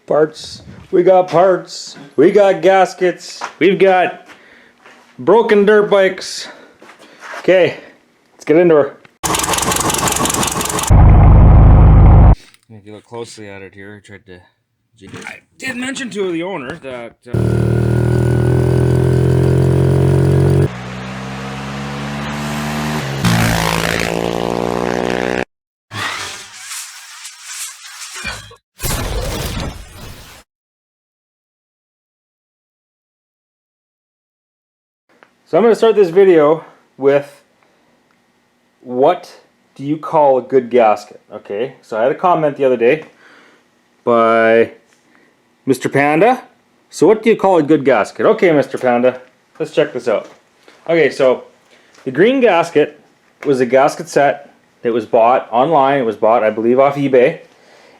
Parts. We got parts. We got gaskets. We've got broken dirt bikes. Okay, let's get into her. If you look closely at it here, I did mention to the owner that so I'm going to start this video with what do you call a good gasket? Okay, so I had a comment the other day by Mr. Panda. So what do you call a good gasket? Okay, Mr. Panda, let's check this out. Okay, so the green gasket was a gasket set that was bought online. It was bought, I believe, off eBay.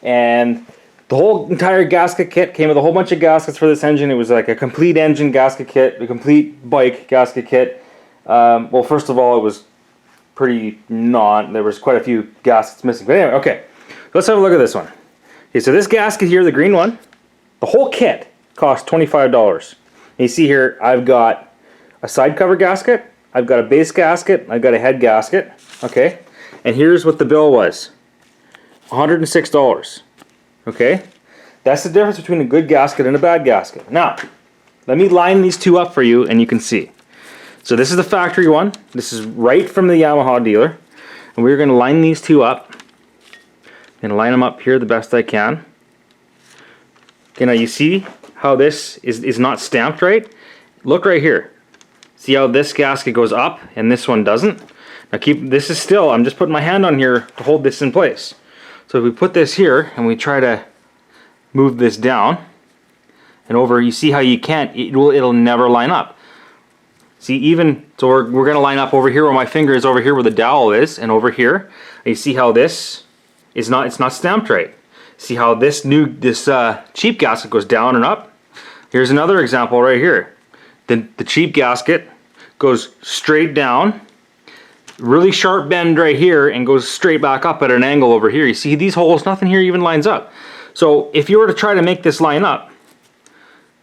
And the whole entire gasket kit came with a whole bunch of gaskets for this engine. It was like a complete engine gasket kit, a complete bike gasket kit. Well, first of all, it was pretty there was quite a few gaskets missing. But anyway, okay, let's have a look at this one. Okay, so this gasket here, the green one, the whole kit cost $25. And you see here, I've got a side cover gasket, I've got a base gasket, I've got a head gasket, okay? And here's what the bill was, $106. Okay, that's the difference between a good gasket and a bad gasket. Now, let me line these two up for you and you can see. So this is the factory one. This is right from the Yamaha dealer. And we're going to line these two up. I'm going to line them up here the best I can. Okay, now you see how this is not stamped right? Look right here. See how this gasket goes up and this one doesn't? Now this is still, I'm just putting my hand on here to hold this in place. So if we put this here and we try to move this down and over, you see how you can't, it'll never line up. See, so we're going to line up over here where my finger is, over here where the dowel is, and over here. And you see how this is it's not stamped right. See how this cheap gasket goes down and up? Here's another example right here. The cheap gasket goes straight down, really sharp bend right here, and goes straight back up at an angle over here. You see these holes, nothing here even lines up. So if you were to try to make this line up,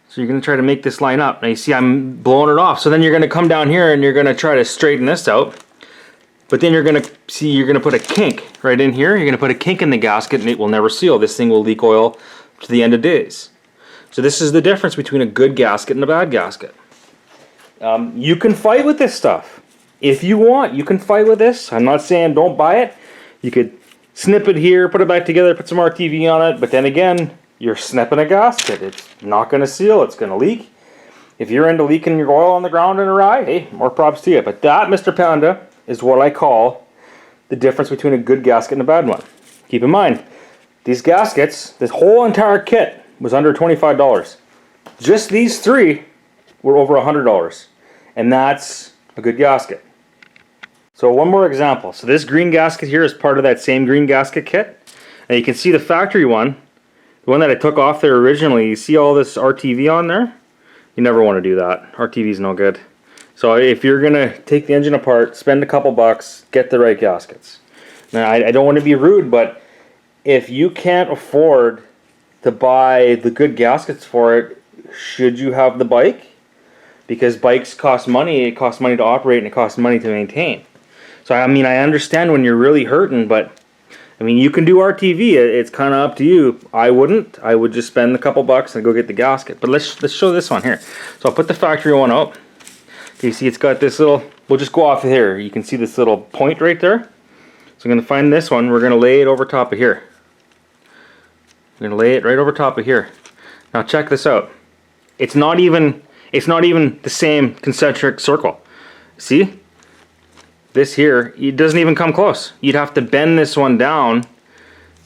so you're going to try to make this line up. Now you see I'm blowing it off. So then you're going to come down here and you're going to try to straighten this out. But then you're going to put a kink right in here. You're going to put a kink in the gasket and it will never seal. This thing will leak oil to the end of days. So this is the difference between a good gasket and a bad gasket. You can fight with this stuff. If you want, you can fight with this. I'm not saying don't buy it. You could snip it here, put it back together, put some RTV on it, but then again, you're snipping a gasket. It's not going to seal, it's going to leak. If you're into leaking your oil on the ground in a ride, hey, more props to you. But that, Mr. Panda, is what I call the difference between a good gasket and a bad one. Keep in mind, these gaskets, this whole entire kit was under $25. Just these three were over $100. And that's a good gasket. So one more example. So this green gasket here is part of that same green gasket kit. And you can see the factory one, the one that I took off there originally. You see all this RTV on there? You never want to do that. RTV is no good. So if you're going to take the engine apart, spend a couple bucks, get the right gaskets. Now I don't want to be rude, but if you can't afford to buy the good gaskets for it, should you have the bike? Because bikes cost money, it costs money to operate, and it costs money to maintain. So I mean, I understand when you're really hurting, but I mean, you can do RTV. It's kind of up to you. I wouldn't. I would just spend a couple bucks and go get the gasket. But let's show this one here. So I'll put the factory one out. You see, it's got this little. We'll just go off of here. You can see this little point right there. So I'm going to find this one. We're going to lay it over top of here. I'm going to lay it right over top of here. Now check this out. It's not even the same concentric circle. See? This here, it doesn't even come close. You'd have to bend this one down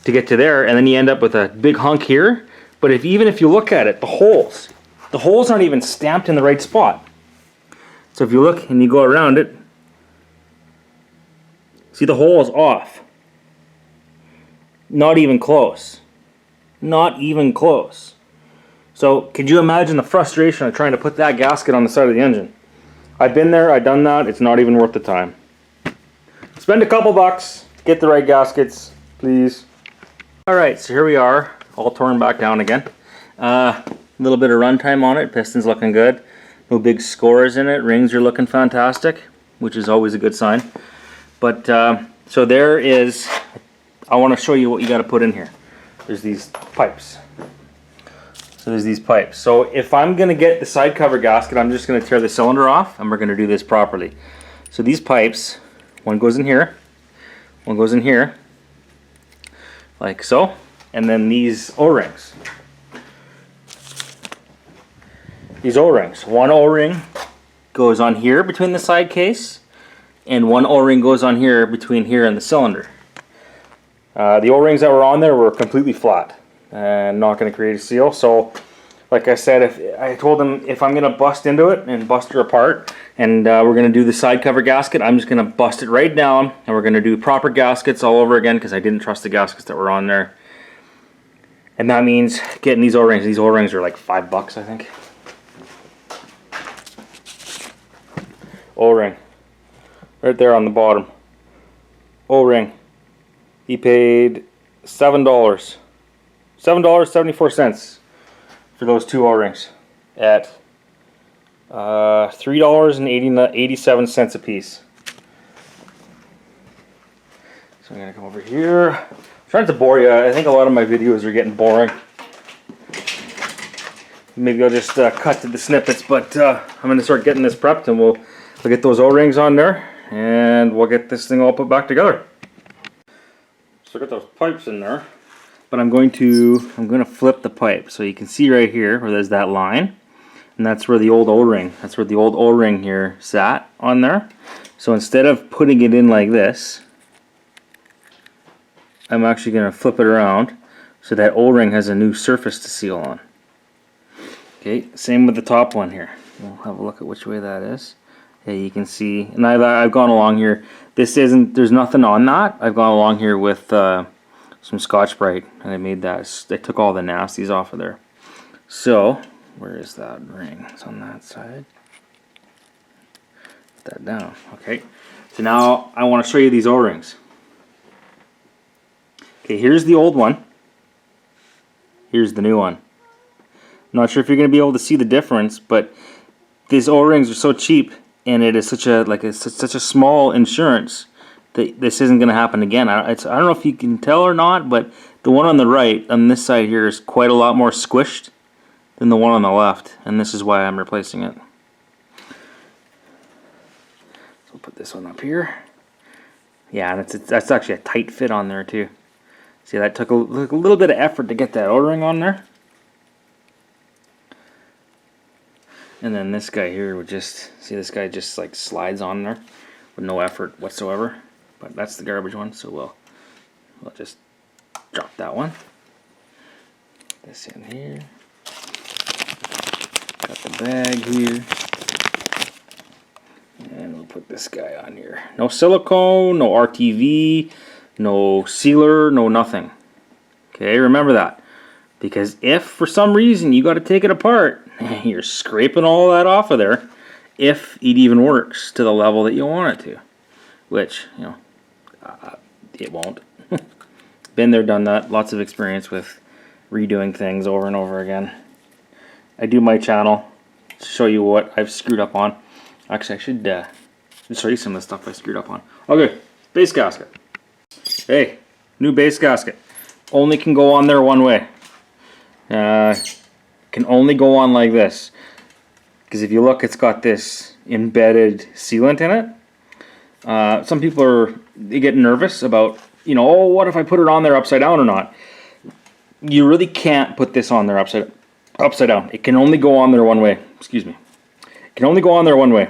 to get to there, and then you end up with a big hunk here. But even if you look at it, the holes aren't even stamped in the right spot. So if you look and you go around it, see the hole is off. Not even close. Not even close. So could you imagine the frustration of trying to put that gasket on the side of the engine? I've been there, I've done that, it's not even worth the time. Spend a couple bucks, get the right gaskets, please. Alright, so here we are, all torn back down again. A little bit of runtime on it. Piston's looking good. No big scores in it. Rings are looking fantastic, which is always a good sign. But so there is, I want to show you what you got to put in here. There's these pipes. So there's these pipes. So if I'm going to get the side cover gasket, I'm just going to tear the cylinder off, and we're going to do this properly. So these pipes, one goes in here, one goes in here, like so, and then these O-rings. These O-rings. One O-ring goes on here between the side case, and one O-ring goes on here between here and the cylinder. The O-rings that were on there were completely flat and not going to create a seal. So like I said, if I told them if I'm going to bust into it and bust her apart, and we're going to do the side cover gasket, I'm just going to bust it right down, and we're going to do proper gaskets all over again, because I didn't trust the gaskets that were on there. And that means getting these O-rings. These O-rings are like $5, I think. O-ring right there on the bottom. O-ring. He paid $7.74 for those two O-rings at $3.87 a piece. So I'm gonna come over here. I'm trying to bore you. I think a lot of my videos are getting boring. Maybe I'll just cut to the snippets, but I'm gonna start getting this prepped, and we'll get those O-rings on there, and we'll get this thing all put back together. So I got those pipes in there, but I'm going to flip the pipe, so you can see right here where there's that line, and that's where the old O-ring, here sat on there. So instead of putting it in like this, I'm actually going to flip it around so that O-ring has a new surface to seal on. Okay, same with the top one here. We'll have a look at which way that is. Yeah, you can see, and I've gone along here. There's nothing on that. I've gone along here with some Scotch-Brite, and I made that. I took all the nasties off of there. So, where is that ring? It's on that side. Put that down. Okay. So now I want to show you these O-rings. Okay, here's the old one. Here's the new one. I'm not sure if you're going to be able to see the difference, but these O-rings are so cheap, and it is such a small insurance that this isn't going to happen again. I don't know if you can tell or not, but the one on the right, on this side here, is quite a lot more squished than the one on the left, and this is why I'm replacing it. So I'll put this one up here. Yeah, and that's actually a tight fit on there too. See, that took a little bit of effort to get that O-ring on there. And then this guy here would just, see, this guy just like slides on there with no effort whatsoever. But that's the garbage one, so we'll just drop that one. Put this in here. Got the bag here. And we'll put this guy on here. No silicone, no RTV, no sealer, no nothing. Okay, remember that. Because if for some reason you got to take it apart, you're scraping all that off of there, if it even works to the level that you want it to. Which, you know, it won't. Been there, done that. Lots of experience with redoing things over and over again. I do my channel to show you what I've screwed up on. Actually, I should show you some of the stuff I screwed up on. Okay, base gasket. Hey, new base gasket. Only can go on there one way. Can only go on like this. Because if you look, it's got this embedded sealant in it. Some people they get nervous about, you know, oh, what if I put it on there upside down or not? You really can't put this on there upside down. It can only go on there one way. Excuse me. It can only go on there one way.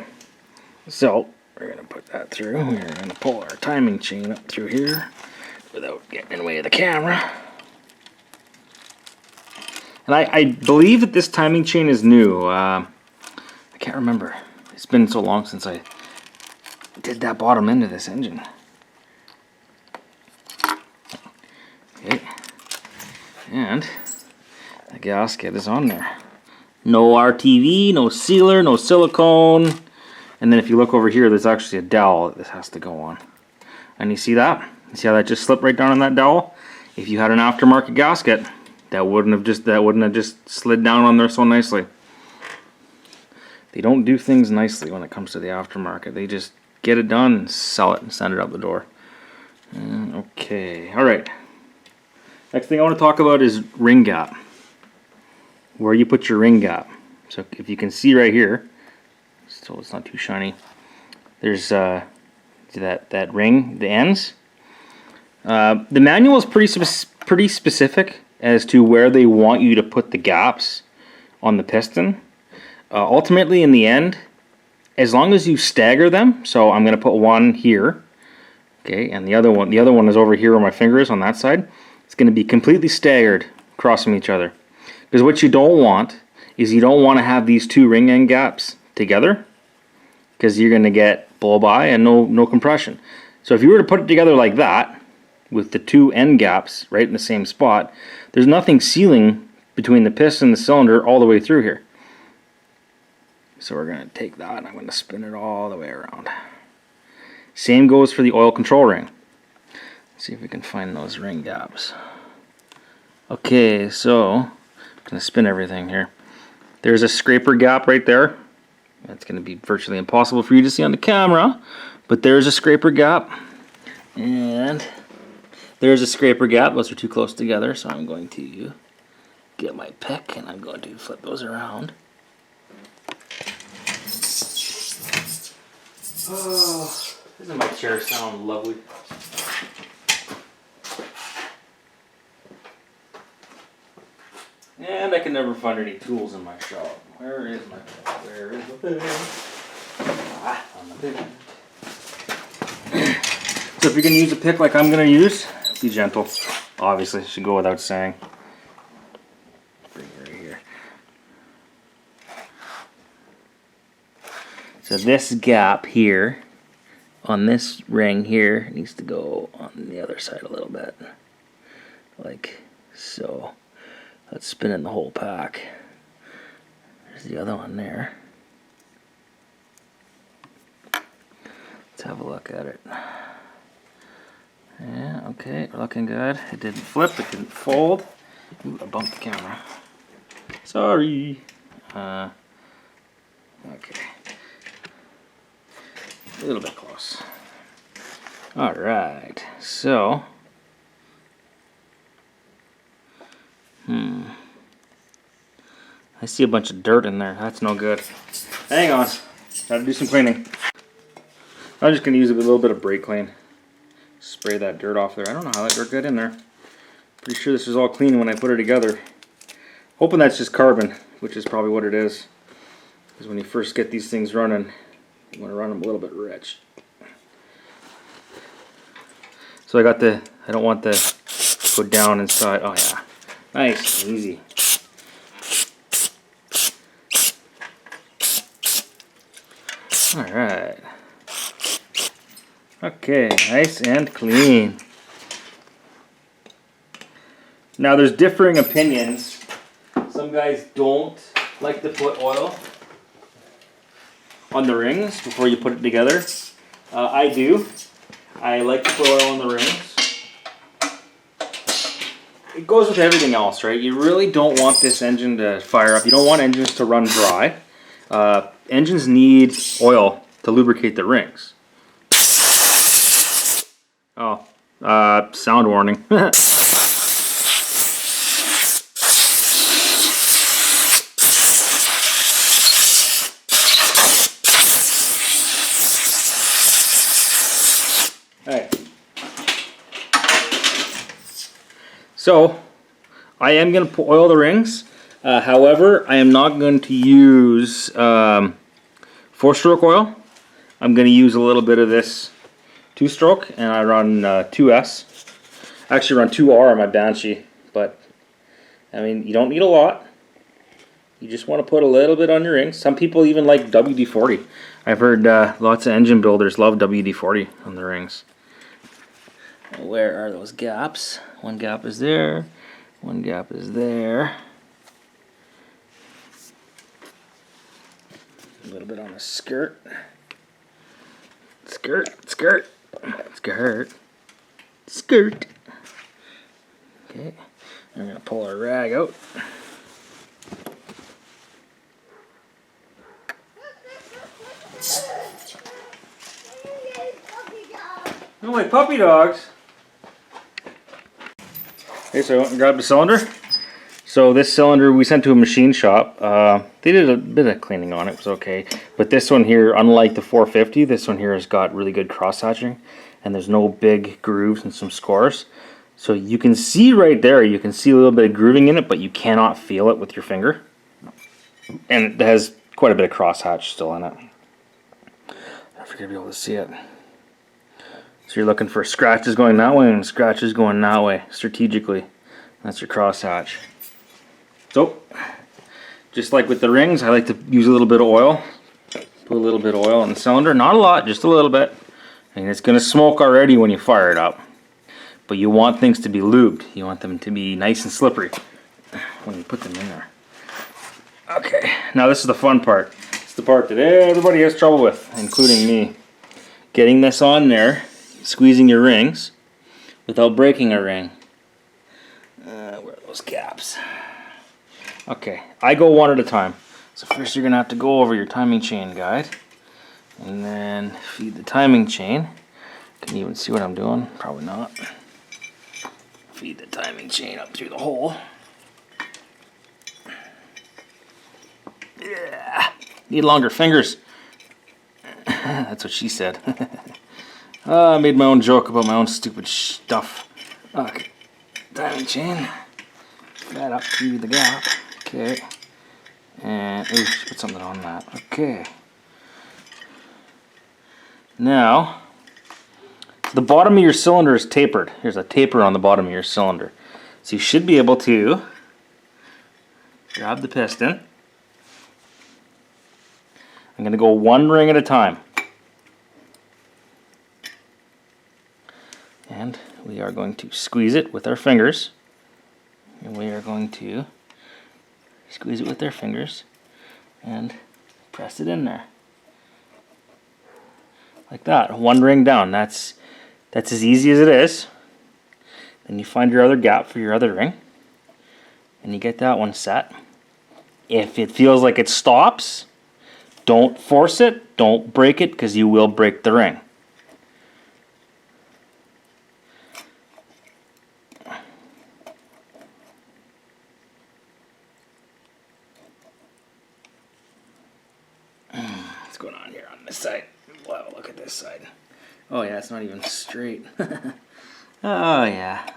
So we're gonna put that through. We're gonna pull our timing chain up through here without getting in the way of the camera. And I believe that this timing chain is new. I can't remember. It's been so long since I did that bottom end of this engine. Okay. And the gasket is on there. No RTV, no sealer, no silicone. And then if you look over here, there's actually a dowel that this has to go on. And you see that? You see how that just slipped right down on that dowel? If you had an aftermarket gasket, that wouldn't have just slid down on there so nicely. They don't do things nicely when it comes to the aftermarket. They just get it done and sell it and send it out the door. Okay, all right. Next thing I want to talk about is ring gap. Where you put your ring gap. So if you can see right here, so it's not too shiny. There's that ring, the ends. The manual is pretty specific as to where they want you to put the gaps on the piston. Ultimately, in the end, as long as you stagger them, so I'm going to put one here, okay, and the other one is over here where my finger is on that side. It's going to be completely staggered across from each other. Because what you don't want is you don't want to have these two ring end gaps together, because you're going to get blow by and no compression. So if you were to put it together like that, with the two end gaps right in the same spot, there's nothing sealing between the piston and the cylinder all the way through here. So we're going to take that and I'm going to spin it all the way around. Same goes for the oil control ring. Let's see if we can find those ring gaps. Okay, so I'm going to spin everything here. There's a scraper gap right there. That's going to be virtually impossible for you to see on the camera, but there's a scraper gap. And there's a scraper gap. Those are too close together, so I'm going to get my pick and I'm going to flip those around. Oh, doesn't my chair sound lovely? And I can never find any tools in my shop. Where is my pick? Where is the pick? Ah, on the pick. So if you're going to use a pick like I'm going to use, be gentle. Obviously, it should go without saying. Bring it right here. So this gap here, on this ring here, needs to go on the other side a little bit. Like so. Let's spin in the whole pack. There's the other one there. Let's have a look at it. Yeah, okay, looking good. It didn't flip, it didn't fold. Ooh, I bumped the camera. Sorry. Okay. A little bit close. Alright, so. I see a bunch of dirt in there. That's no good. Hang on. Gotta do some cleaning. I'm just going to use a little bit of brake clean. Spray that dirt off there. I don't know how that dirt got in there. Pretty sure this was all clean when I put it together. Hoping that's just carbon, which is probably what it is. Because when you first get these things running, you want to run them a little bit rich. So I don't want the go down inside. Oh yeah. Nice and easy. Alright. Okay, nice and clean. Now there's differing opinions. Some guys don't like to put oil on the rings before you put it together. I do. I like to put oil on the rings. It goes with everything else, right? You really don't want this engine to fire up. You don't want engines to run dry. Engines need oil to lubricate the rings. Oh, sound warning. Alright. So, I am going to oil the rings. However, I am not going to use 4-stroke oil. I'm going to use a little bit of this 2-stroke, and I run 2S. I actually run 2R on my Banshee, but I mean, you don't need a lot. You just want to put a little bit on your rings. Some people even like WD-40. I've heard lots of engine builders love WD-40 on the rings. Where are those gaps? One gap is there. One gap is there. A little bit on the skirt. Skirt, skirt, skirt, skirt. Okay. I'm going to pull our rag out. No, my puppy dogs. Okay, so I went and grabbed the cylinder. So this cylinder we sent to a machine shop. They did a bit of cleaning on it, it was okay. But this one here, unlike the 450, this one here has got really good cross-hatching. And there's no big grooves and some scores. So you can see right there, you can see a little bit of grooving in it, but you cannot feel it with your finger. And it has quite a bit of crosshatch still in it. I forget to be able to see it. So you're looking for scratches going that way and scratches going that way, strategically. That's your crosshatch. So, just like with the rings, I like to use a little bit of oil. Put a little bit of oil in the cylinder, not a lot, just a little bit. And it's going to smoke already when you fire it up. But you want things to be lubed. You want them to be nice and slippery when you put them in there. Okay, now this is the fun part. It's the part that everybody has trouble with, including me. Getting this on there, squeezing your rings without breaking a ring. Where are those caps? Okay, I go one at a time. So first you're going to have to go over your timing chain guide. And then feed the timing chain. Can you even see what I'm doing? Probably not. Feed the timing chain up through the hole. Yeah. Need longer fingers. That's what she said. I made my own joke about my own stupid stuff. Okay. Timing chain. That up through the gap. Okay. And oops, put something on that. Okay. Now, the bottom of your cylinder is tapered. There's a taper on the bottom of your cylinder. So you should be able to grab the piston. I'm going to go one ring at a time. And we are going to squeeze it with our fingers. And we are going to squeeze it with our fingers and press it in there. Like that, one ring down. That's as easy as it is. Then you find your other gap for your other ring. And you get that one set. If it feels like it stops, don't force it, don't break it, because you will break the ring. What's going on here on this side? Wow, look at this side. Oh yeah, it's not even straight. Oh yeah.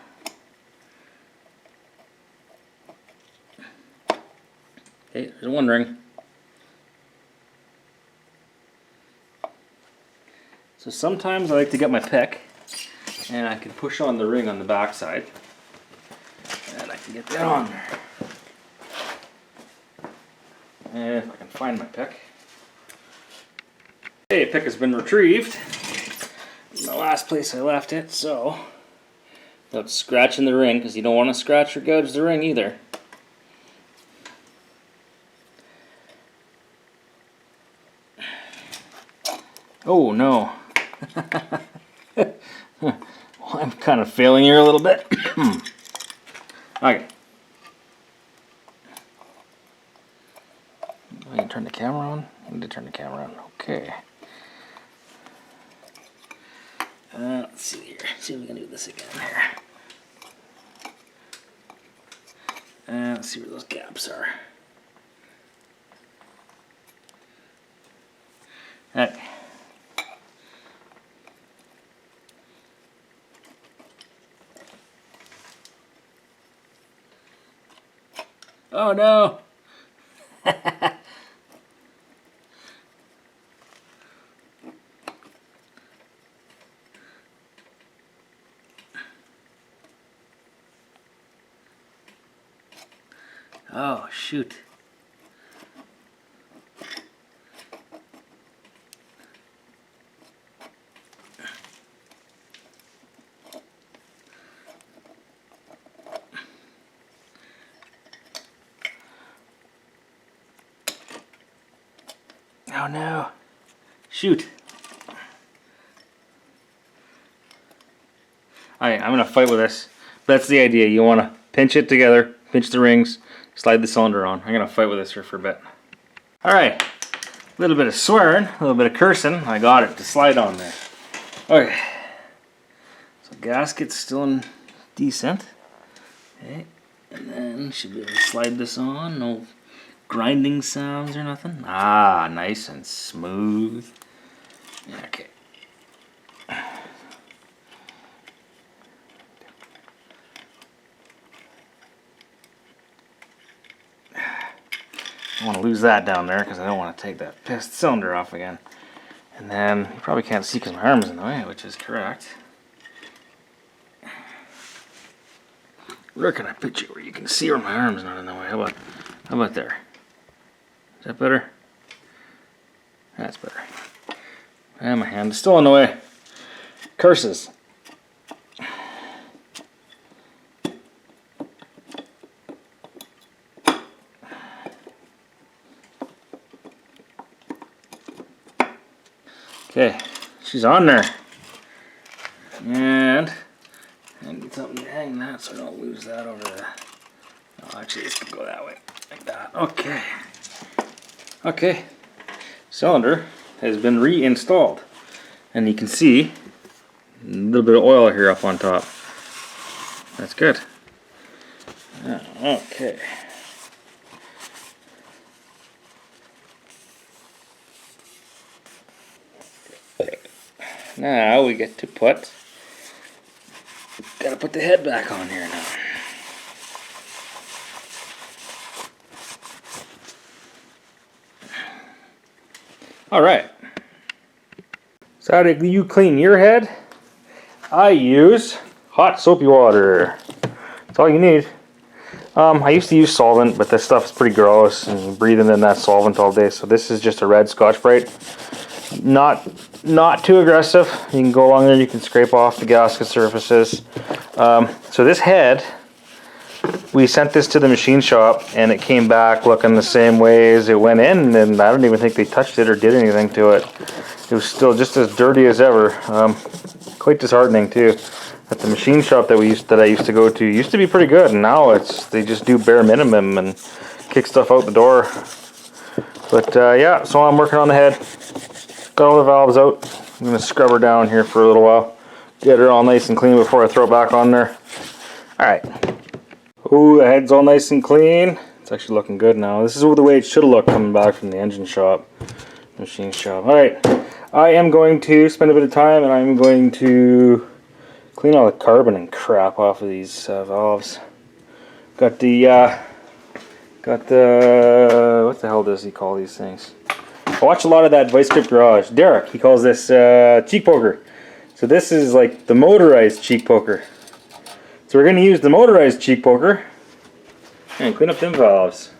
Okay, there's one ring. So sometimes I like to get my pick and I can push on the ring on the back side and I can get that on there. And if I can find my pick. Okay, pick has been retrieved. The last place I left it, so without scratching the ring, because you don't want to scratch or gouge the ring either. Oh no. Well, I'm kind of failing here a little bit. Okay. I can turn the camera on. I need to turn the camera on. Okay. Let's see here. See if we can do this again here. Let's see where those gaps are. Okay. Oh no! Oh shoot. Oh no. Shoot. Alright, I'm gonna fight with this. That's the idea. You wanna pinch it together, pinch the rings, slide the cylinder on. I'm gonna fight with this here for a bit. All right, a little bit of swearing, a little bit of cursing. I got it to slide on there. Okay, so gasket's still in decent. Okay, and then should be able to slide this on. No grinding sounds or nothing. Ah, nice and smooth. Okay. I want to lose that down there because I don't want to take that pissed cylinder off again. And then you probably can't see because my arm's in the way, which is correct. Where can I put you where you can see where my arm's not in the way? How about there? Is that better? That's better. And my hand is still in the way. Curses. Okay, she's on there. And I need something to hang that so I don't lose that over there. No, actually, this could go that way, like that. Okay. Okay. Cylinder has been reinstalled. And you can see a little bit of oil here up on top. That's good. Okay. Now we get to gotta put the head back on here now. Alright. So how do you clean your head? I use hot soapy water. That's all you need. I used to use solvent, but this stuff is pretty gross and you're breathing in that solvent all day. So this is just a red Scotch-Brite. Not too aggressive. You can go along there, you can scrape off the gasket surfaces. So this head, we sent this to the machine shop and it came back looking the same way as it went in, and I don't even think they touched it or did anything to it. It was still just as dirty as ever. Quite disheartening too. At the machine shop that I used to go to used to be pretty good, and now they just do bare minimum and kick stuff out the door. But yeah, so I'm working on the head. Got all the valves out. I'm going to scrub her down here for a little while. Get her all nice and clean before I throw it back on there. Alright. Ooh, the head's all nice and clean. It's actually looking good now. This is the way it should have looked coming back from the engine shop. Machine shop. Alright. I am going to spend a bit of time and I'm going to clean all the carbon and crap off of these valves. Got the what the hell does he call these things? I watch a lot of that Vice Grip Garage. Derek, he calls this cheek poker. So this is like the motorized cheek poker. So we're going to use the motorized cheek poker and clean up them valves.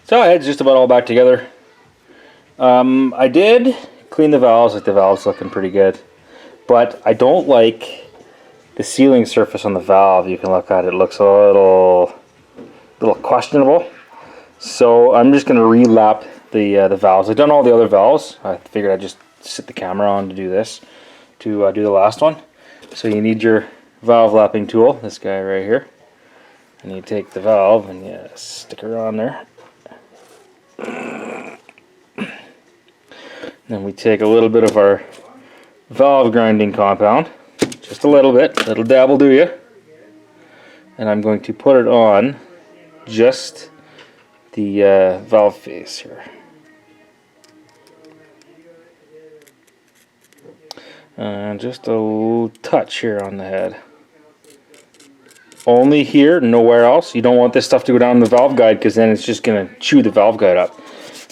So head's just about all back together. I did clean the valves, like the valve's looking pretty good. But I don't like the sealing surface on the valve. You can look at it, it looks a little questionable. So I'm just going to relap the valves. I've done all the other valves. I figured I'd just sit the camera on to do this, to do the last one. So you need your valve lapping tool, this guy right here. And you take the valve and you stick it on there. Then we take a little bit of our valve grinding compound, just a little bit, little dab will do you. And I'm going to put it on just the valve face here. And just a little touch here on the head. Only here, nowhere else. You don't want this stuff to go down the valve guide because then it's just going to chew the valve guide up.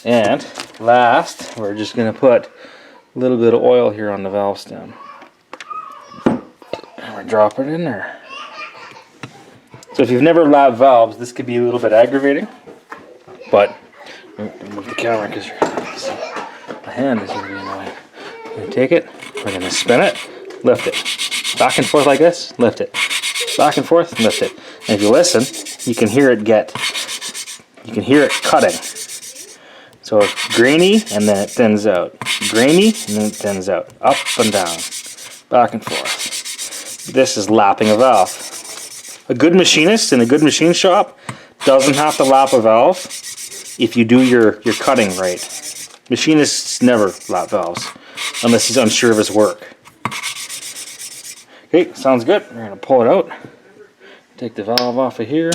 And last, we're just going to put a little bit of oil here on the valve stem. And we're dropping it in there. So if you've never lapped valves, this could be a little bit aggravating. But, move the camera because my hand is going to be annoying. We're going to take it, we're going to spin it, lift it. Back and forth like this, lift it. Back and forth, lift it. And if you listen, you can hear it cutting. So it's grainy and then it thins out. Grainy and then it thins out. Up and down. Back and forth. This is lapping a valve. A good machinist in a good machine shop doesn't have to lap a valve if you do your cutting right. Machinists never lap valves unless he's unsure of his work. Okay, sounds good. We're going to pull it out. Take the valve off of here.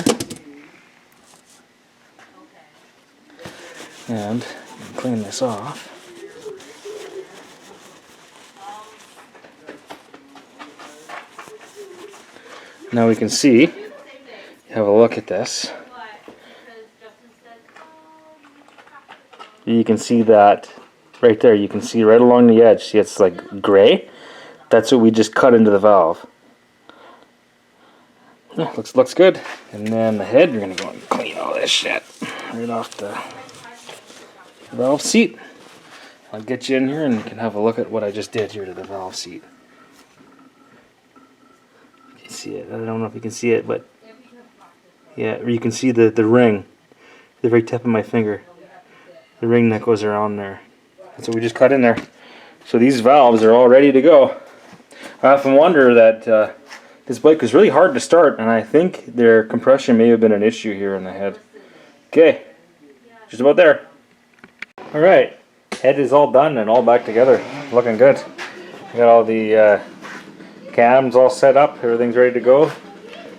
And clean this off. Now we can see, have a look at this. You can see that right there. You can see right along the edge. See, it's like gray. That's what we just cut into the valve. Yeah, looks good. And then the head, we're going to go and clean all this shit right off the valve seat. I'll get you in here and you can have a look at what I just did here to the valve seat. You can see it. I don't know if you can see it, but yeah, you can see the ring, the very tip of my finger. The ring that goes around there. That's what we just cut in there. So these valves are all ready to go. I often wonder that this bike was really hard to start, and I think their compression may have been an issue here in the head. Okay, just about there. Alright, head is all done and all back together. Looking good. I got all the cams all set up, everything's ready to go.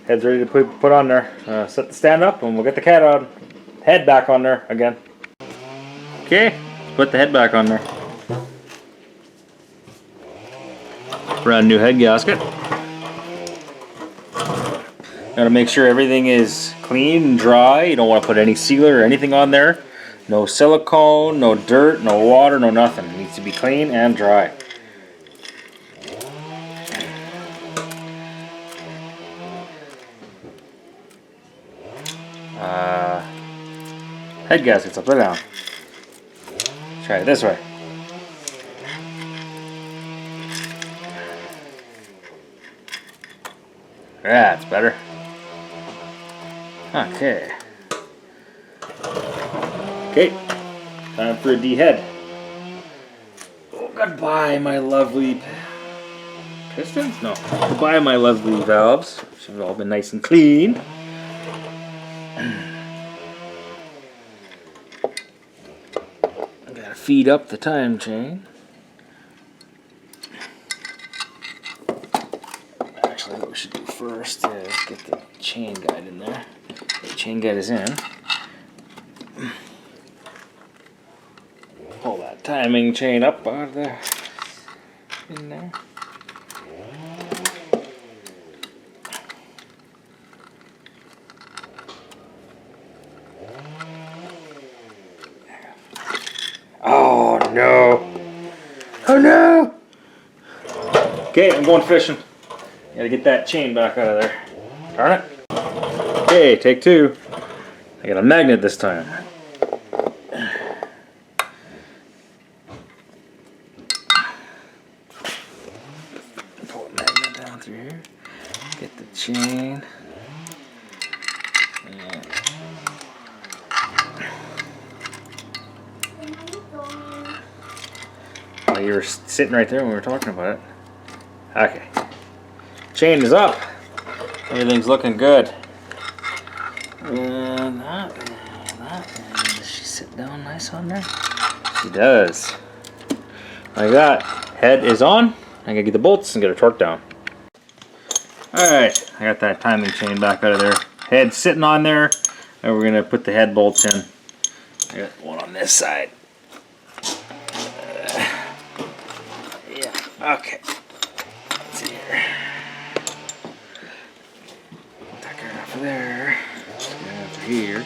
Head's ready to put on there. Set the stand up and we'll get the head back on there again. Okay, put the head back on there. Brand new head gasket. Gotta make sure everything is clean and dry. You don't want to put any sealer or anything on there. No silicone, no dirt, no water, no nothing. It needs to be clean and dry. Head gaskets upside down. Try it this way. That's better. Okay. Okay. Time for a D-head. Oh, goodbye, my lovely pistons? No. Goodbye, my lovely valves. Which have all been nice and clean. Gotta feed up the time chain. Actually, what we should do first is get the chain guide in there. The chain guide is in. Pull that timing chain up out of there. In there. Oh no! Oh no! Okay, I'm going fishing. Gotta get that chain back out of there. Darn it. Okay, take two. I got a magnet this time. Get the chain. Oh, you were sitting right there when we were talking about it. Okay. Chain is up. Everything's looking good. Does she sit down nice on there? She does. Like that. Head is on. I gotta get the bolts and get her torque down. Alright, I got that timing chain back out of there. Head sitting on there, and we're gonna put the head bolts in. I got one on this side. Yeah, okay. Let's see here. That guy off of there. After here.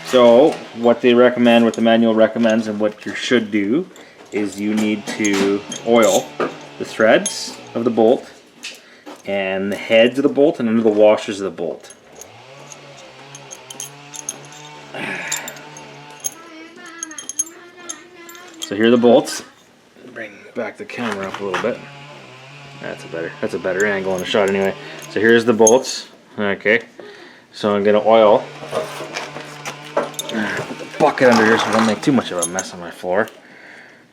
So, what they recommend, what the manual recommends, and what you should do is you need to oil the threads of the bolt and the heads of the bolt and under the washers of the bolt. So here are the bolts. Bring back the camera up a little bit. That's a better angle on the shot anyway. So here's the bolts. Okay. So I'm gonna oil. Put the bucket under here so I don't make too much of a mess on my floor.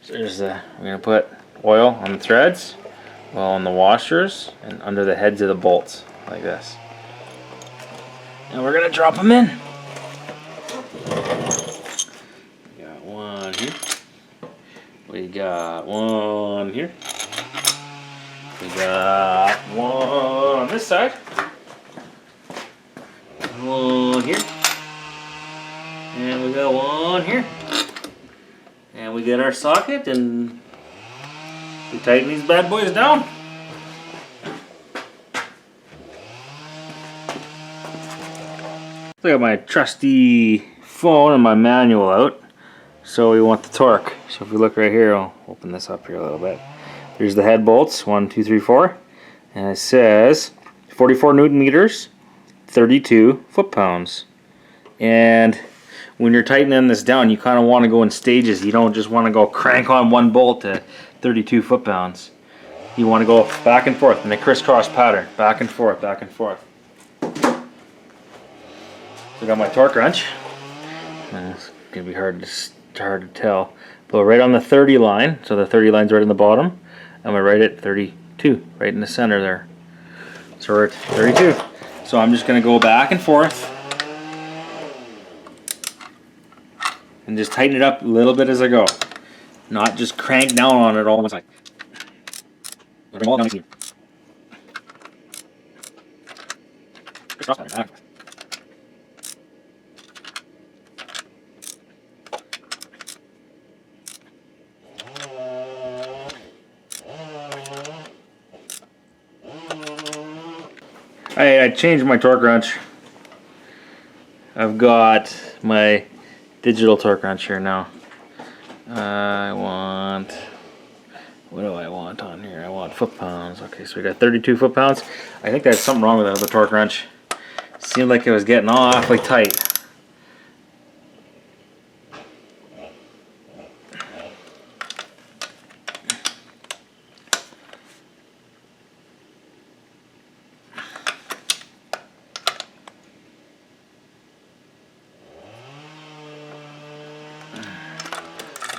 So there's I'm gonna put oil on the threads, oil on the washers, and under the heads of the bolts, like this. And we're gonna drop them in. We got one here. We got one here. We got one on this side. One here. And we got one here. And we get our socket and we tighten these bad boys down. So I got my trusty phone and my manual out. So we want the torque. So if we look right here, I'll open this up here a little bit. There's the head bolts, 1, 2, 3, 4. And it says 44 Newton meters, 32 foot-pounds. And when you're tightening this down, you kind of want to go in stages. You don't just want to go crank on one bolt to 32 foot-pounds. You want to go back and forth in a crisscross pattern. Back and forth, back and forth. So I got my torque wrench. It's going to be hard to tell. But right on the 30 line, so the 30 line's right on the bottom. I'm going to write it 32, right in the center there. So we're at 32. So I'm just going to go back and forth. And just tighten it up a little bit as I go. Not just crank down on it all one side. Bring all down here. I changed my torque wrench. I've got my digital torque wrench here now. What do I want on here? I want foot-pounds. Okay, so we got 32 foot-pounds. I think there's something wrong with that other torque wrench. Seemed like it was getting awfully tight.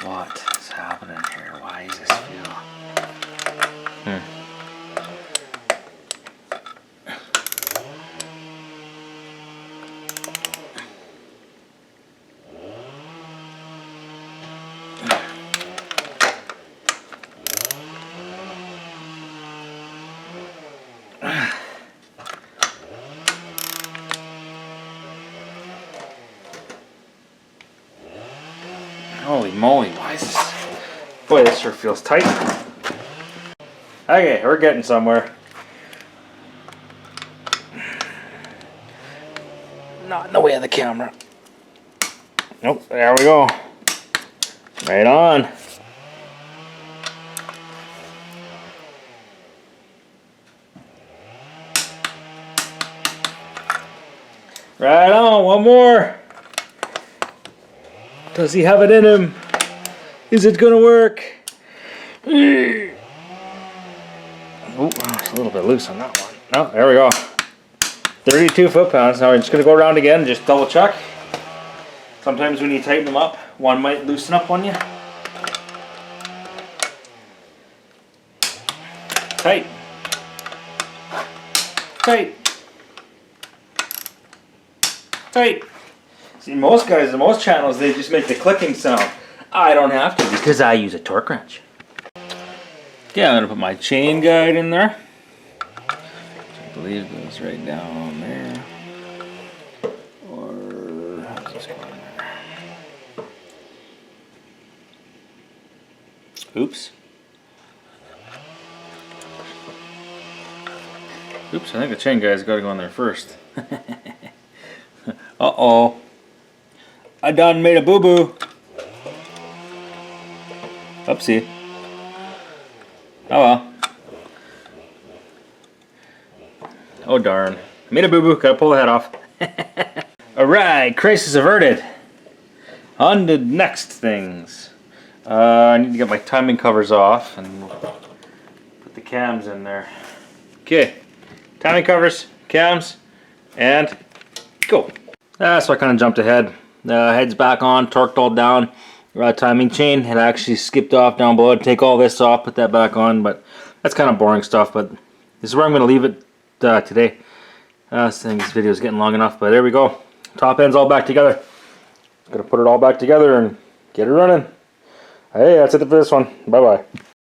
What is happening here? Why is this feel? Holy moly, why is this? Boy, this sure feels tight. Okay, we're getting somewhere. Not in the way of the camera. Nope, there we go. Right on. Right on, one more. Does he have it in him? Is it gonna work? Oh, it's a little bit loose on that one. Oh, there we go. 32 foot-pounds. Now we're just going to go around again and just double check. Sometimes when you tighten them up, one might loosen up on you. Tight. Tight. Tight. See, most guys in most channels, they just make the clicking sound. I don't have to because I use a torque wrench. Okay, I'm going to put my chain guide in there. I believe it goes right down there. Or how's this going there? Oops. Oops, I think the chain guy's got to go in there first. Uh-oh. I done made a boo-boo. Oopsie. Oh well. Oh darn. Made a boo-boo, gotta pull the head off. Alright, crisis averted. On to next things. I need to get my timing covers off and put the cams in there. Okay. Timing covers, cams, and go. So I kind of jumped ahead. Head's back on, torqued all down. Timing chain had actually skipped off down below. I'd take all this off, put that back on, but that's kind of boring stuff. But this is where I'm going to leave it today. I think this video is getting long enough, but there we go. Top end's all back together. Gonna put it all back together and get it running. Hey, that's it for this one. Bye bye.